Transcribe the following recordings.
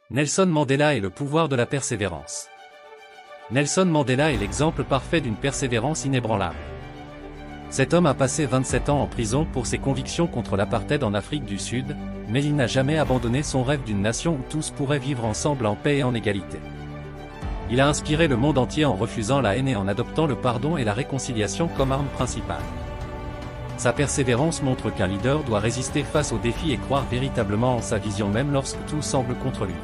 Nelson Mandela et le pouvoir de la persévérance. Nelson Mandela est l'exemple parfait d'une persévérance inébranlable. Cet homme a passé 27 ans en prison pour ses convictions contre l'apartheid en Afrique du Sud, mais il n'a jamais abandonné son rêve d'une nation où tous pourraient vivre ensemble en paix et en égalité. Il a inspiré le monde entier en refusant la haine et en adoptant le pardon et la réconciliation comme arme principale. Sa persévérance montre qu'un leader doit résister face aux défis et croire véritablement en sa vision même lorsque tout semble contre lui.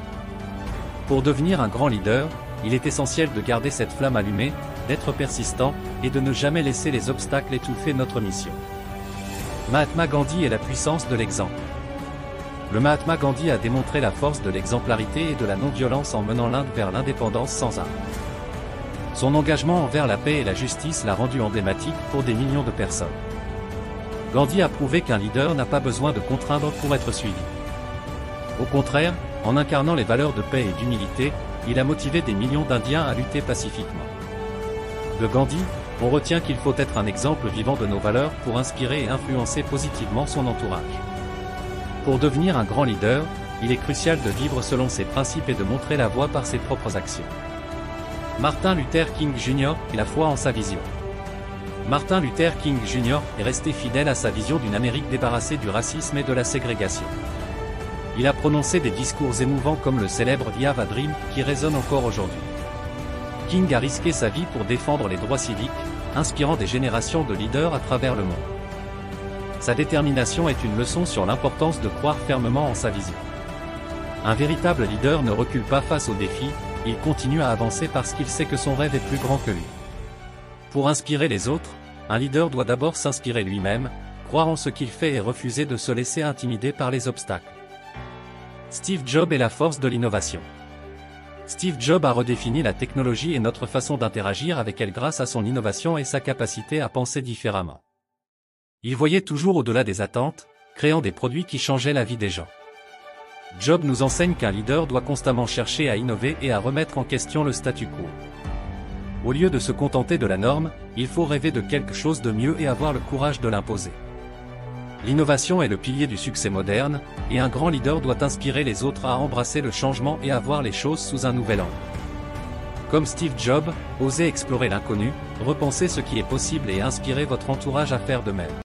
Pour devenir un grand leader, il est essentiel de garder cette flamme allumée, d'être persistant, et de ne jamais laisser les obstacles étouffer notre mission. Mahatma Gandhi est la puissance de l'exemple. Le Mahatma Gandhi a démontré la force de l'exemplarité et de la non-violence en menant l'Inde vers l'indépendance sans armes. Son engagement envers la paix et la justice l'a rendu emblématique pour des millions de personnes. Gandhi a prouvé qu'un leader n'a pas besoin de contraindre pour être suivi. Au contraire, en incarnant les valeurs de paix et d'humilité, il a motivé des millions d'Indiens à lutter pacifiquement. De Gandhi, on retient qu'il faut être un exemple vivant de nos valeurs pour inspirer et influencer positivement son entourage. Pour devenir un grand leader, il est crucial de vivre selon ses principes et de montrer la voie par ses propres actions. Martin Luther King Jr. et la foi en sa vision. Martin Luther King Jr. est resté fidèle à sa vision d'une Amérique débarrassée du racisme et de la ségrégation. Il a prononcé des discours émouvants comme le célèbre We Have a Dream, qui résonne encore aujourd'hui. King a risqué sa vie pour défendre les droits civiques, inspirant des générations de leaders à travers le monde. Sa détermination est une leçon sur l'importance de croire fermement en sa vision. Un véritable leader ne recule pas face aux défis, il continue à avancer parce qu'il sait que son rêve est plus grand que lui. Pour inspirer les autres, un leader doit d'abord s'inspirer lui-même, croire en ce qu'il fait et refuser de se laisser intimider par les obstacles. Steve Jobs et la force de l'innovation. Steve Jobs a redéfini la technologie et notre façon d'interagir avec elle grâce à son innovation et sa capacité à penser différemment. Il voyait toujours au-delà des attentes, créant des produits qui changeaient la vie des gens. Jobs nous enseigne qu'un leader doit constamment chercher à innover et à remettre en question le statu quo. Au lieu de se contenter de la norme, il faut rêver de quelque chose de mieux et avoir le courage de l'imposer. L'innovation est le pilier du succès moderne, et un grand leader doit inspirer les autres à embrasser le changement et à voir les choses sous un nouvel angle. Comme Steve Jobs, osez explorer l'inconnu, repensez ce qui est possible et inspirez votre entourage à faire de même.